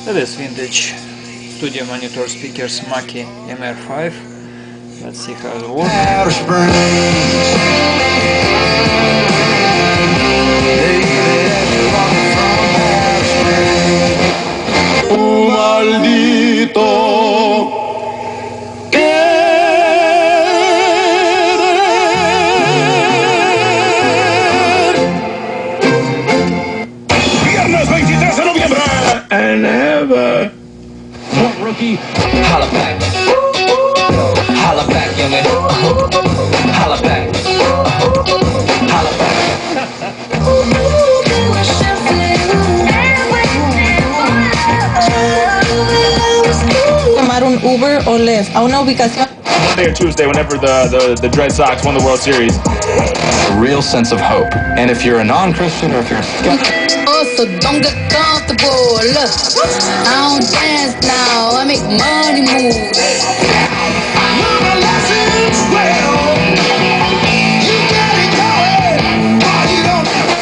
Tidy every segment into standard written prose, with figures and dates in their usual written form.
That is vintage studio monitor speakers MACKIE MR5. Let's see how it works. Viernes 23 de noviembre. And ever. Rookie. Holla back. Holla back, youngin'. Holla back. Holla back. Tomar un Uber o Lyft a una ubicación. Monday or Tuesday, whenever the Red Sox won the World Series. A real sense of hope. And if you're a non-Christian or if you're a skeptic, So don't get comfortable. Look, I don't dance now. I make money move.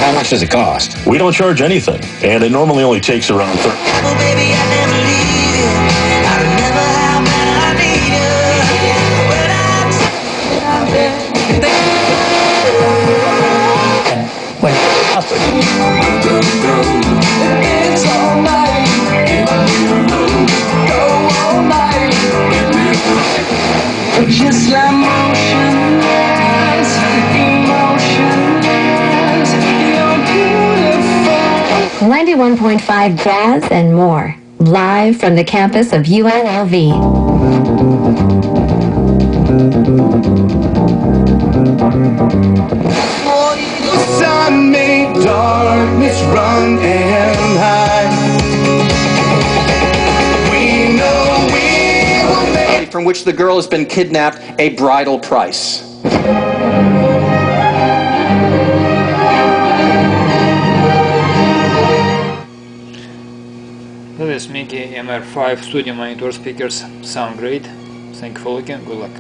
how much does it cost? We don't charge anything, and it normally only takes around 30. Oh, baby, I never leave you. I remember how bad I need you. When it's all night. Go all night. Just like motionless, emotionless. You're beautiful. 91.5 Jazz and more, live from the campus of UNLV. Sun made darkness run and hide. We know we will make. From which the girl has been kidnapped, a bridal price. That is MACKIE MR5 studio monitor speakers. Sound great. Thank you for looking. Good luck.